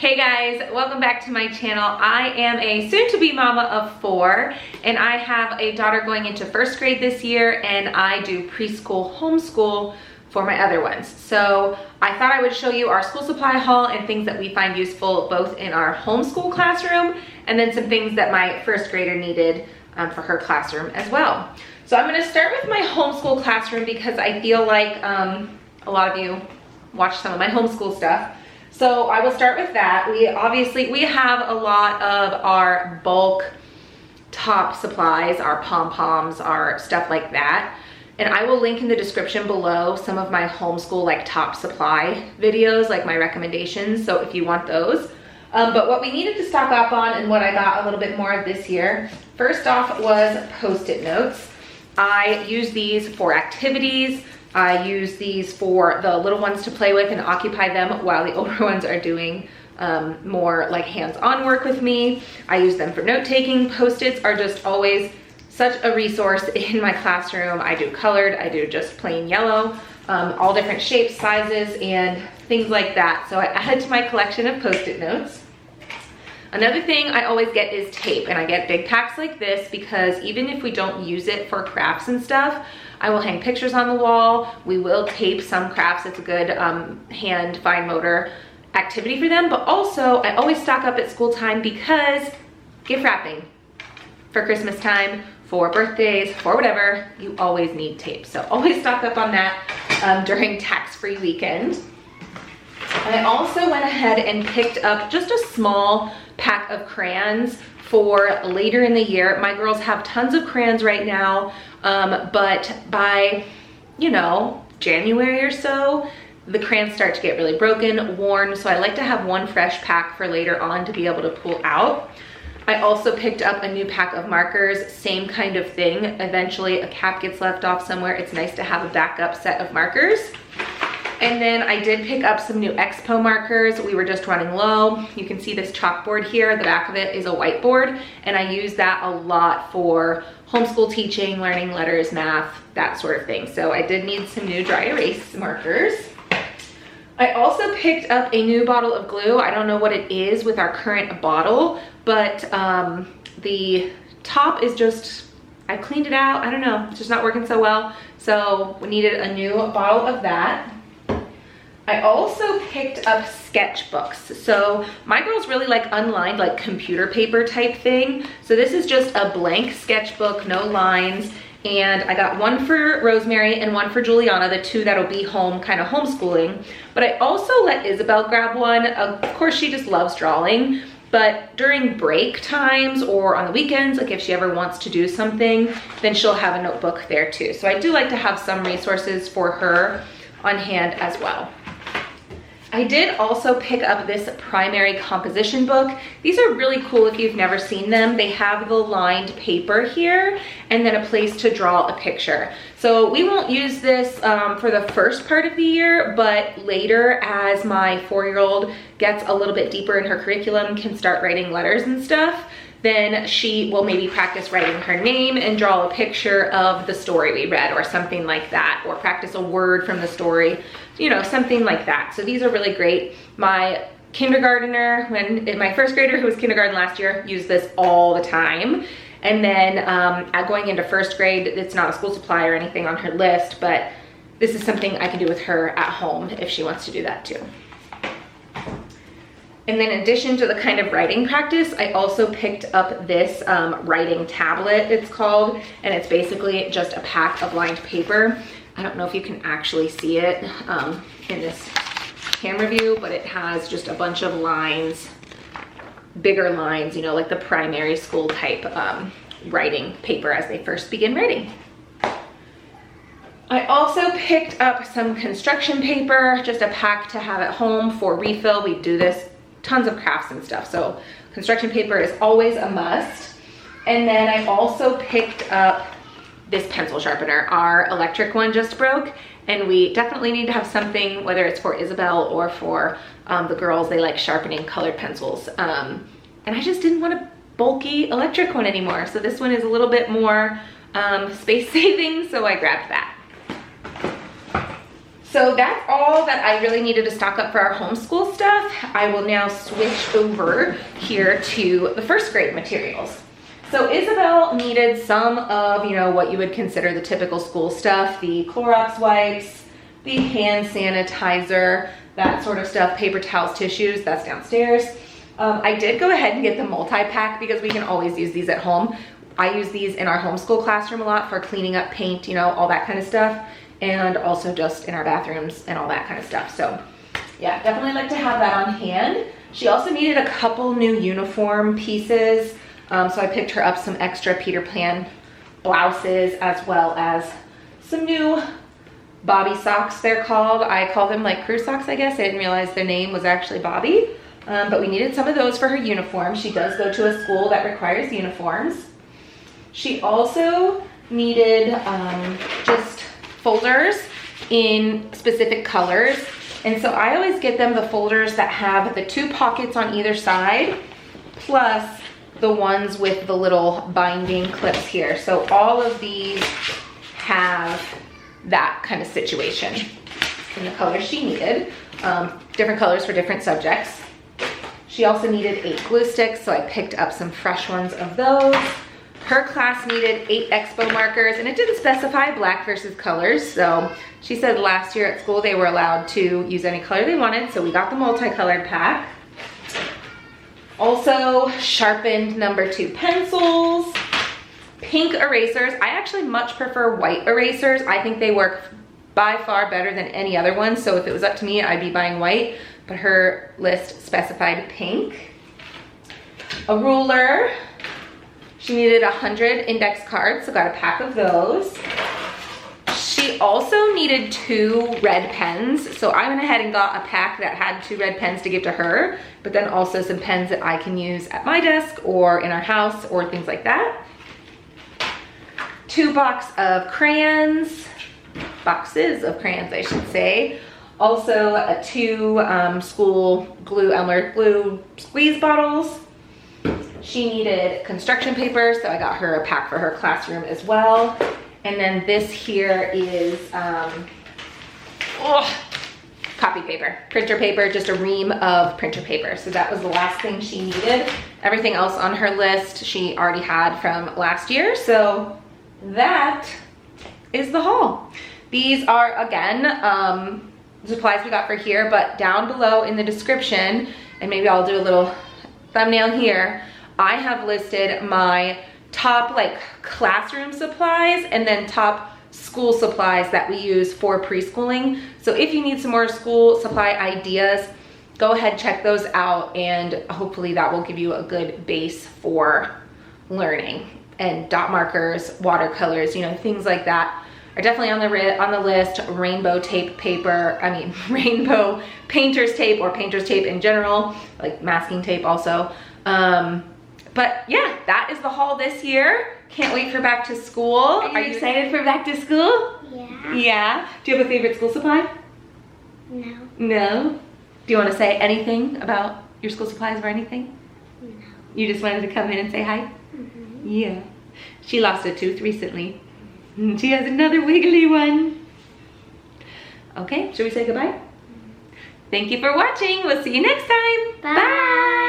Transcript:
Hey guys, welcome back to my channel. I am a soon-to-be mama of 4, and I have a daughter going into 1st grade this year, and I do preschool homeschool for my other ones. So I thought I would show you our school supply haul and things that we find useful both in our homeschool classroom and then some things that my 1st grader needed for her classroom as well. So I'm going to start with my homeschool classroom because I feel like a lot of you watch some of my homeschool stuff. So I will start with that. We have a lot of our bulk top supplies, our pom-poms, our stuff like that. And I will link in the description below some of my homeschool like top supply videos, like my recommendations. So if you want those. But what we needed to stock up on and what I got a little bit more of this year, first off was Post-it notes. I use these for activities. I use these for the little ones to play with and occupy them while the older ones are doing more like hands-on work with me. I use them for note-taking. Post-its are just always such a resource in my classroom. I do colored, I do just plain yellow, all different shapes, sizes, and things like that. So I added to my collection of Post-it notes. Another thing I always get is tape, and I get big packs like this because even if we don't use it for crafts and stuff, I will hang pictures on the wall. We will tape some crafts. It's a good hand, fine motor activity for them. But also, I always stock up at school time because gift wrapping for Christmas time, for birthdays, for whatever, you always need tape. So always stock up on that during tax-free weekend. I also went ahead and picked up just a small pack of crayons for later in the year. My girls have tons of crayons right now, but by, January or so, the crayons start to get really broken, worn, so I like to have one fresh pack for later on to be able to pull out. I also picked up a new pack of markers, same kind of thing. Eventually a cap gets left off somewhere. It's nice to have a backup set of markers. And then I did pick up some new Expo markers. We were just running low. You can see this chalkboard here. The back of it is a whiteboard, and I use that a lot for homeschool teaching, learning letters, math, that sort of thing. So I did need some new dry erase markers. I also picked up a new bottle of glue. I don't know what it is with our current bottle, but the top is just, I cleaned it out. I don't know, it's just not working so well. So we needed a new bottle of that. I also picked up sketchbooks. So my girls really like unlined, like computer paper type thing. So this is just a blank sketchbook, no lines. And I got one for Rosemary and one for Juliana, the two that'll be home, kind of homeschooling. But I also let Isabel grab one. Of course, she just loves drawing. But during break times or on the weekends, like if she ever wants to do something, then she'll have a notebook there too. So I do like to have some resources for her on hand as well. I did also pick up this primary composition book. These are really cool if you've never seen them. They have the lined paper here and then a place to draw a picture. So we won't use this for the first part of the year, but later as my 4-year-old gets a little bit deeper in her curriculum, can start writing letters and stuff, then she will maybe practice writing her name and draw a picture of the story we read or something like that, or practice a word from the story, something like that. So these are really great. My kindergartner, my 1st grader who was kindergarten last year, used this all the time. And then going into 1st grade, it's not a school supply or anything on her list, but this is something I can do with her at home if she wants to do that too. And then in addition to the kind of writing practice, I also picked up this writing tablet, it's called, and it's basically just a pack of lined paper. I don't know if you can actually see it in this camera view, but it has just a bunch of lines, bigger lines, like the primary school type writing paper as they first begin writing. I also picked up some construction paper, just a pack to have at home for refill. We do this tons of crafts and stuff, so construction paper is always a must. And then I also picked up this pencil sharpener. Our electric one just broke, and we definitely need to have something, whether it's for Isabel or for the girls. They like sharpening colored pencils, and I just didn't want a bulky electric one anymore, so this one is a little bit more space saving, so I grabbed that. So that's all that I really needed to stock up for our homeschool stuff. I will now switch over here to the first grade materials. So Isabel needed some of, you know, what you would consider the typical school stuff, the Clorox wipes, the hand sanitizer, that sort of stuff, paper towels, tissues, that's downstairs. I did go ahead and get the multi-pack because we can always use these at home. I use these in our homeschool classroom a lot for cleaning up paint, you know, all that kind of stuff. And also just in our bathrooms and all that kind of stuff. So yeah, definitely like to have that on hand. She also needed a couple new uniform pieces. So I picked her up some extra Peter Pan blouses as well as some new Bobby socks, they're called. I call them like crew socks, I guess. I didn't realize their name was actually Bobby. But we needed some of those for her uniform. She does go to a school that requires uniforms. She also needed just folders in specific colors. And so I always get them the folders that have the 2 pockets on either side, plus the ones with the little binding clips here. So all of these have that kind of situation in the colors she needed. Different colors for different subjects. She also needed 8 glue sticks, so I picked up some fresh ones of those. Her class needed 8 Expo markers, and it didn't specify black versus colors, so she said last year at school they were allowed to use any color they wanted, so we got the multicolored pack. Also sharpened number 2 pencils, pink erasers. I actually much prefer white erasers. I think they work by far better than any other one, so if it was up to me, I'd be buying white, but her list specified pink. A ruler. She needed 100 index cards, so got a pack of those. She also needed 2 red pens, so I went ahead and got a pack that had 2 red pens to give to her, but then also some pens that I can use at my desk or in our house or things like that. 2 boxes of crayons, I should say. Also 2 school glue, Elmer glue squeeze bottles. She needed construction paper, so I got her a pack for her classroom as well. And then this here is copy paper, printer paper, just a ream of printer paper. So that was the last thing she needed. Everything else on her list she already had from last year. So that is the haul. These are, again, supplies we got for here, but down below in the description, and maybe I'll do a little thumbnail here, I have listed my top like classroom supplies and then top school supplies that we use for preschooling. So if you need some more school supply ideas, go ahead, check those out, and hopefully that will give you a good base for learning. And dot markers, watercolors, you know, things like that are definitely on the list. Rainbow tape paper, rainbow painter's tape or painter's tape in general, like masking tape also. But yeah, that is the haul this year. Can't wait for back to school. Are you excited for back to school? Yeah. Yeah? Do you have a favorite school supply? No. No? Do you want to say anything about your school supplies or anything? No. You just wanted to come in and say hi? Mm-hmm. Yeah. She lost a tooth recently. She has another wiggly one. Okay, should we say goodbye? Thank you for watching. We'll see you next time. Bye. Bye.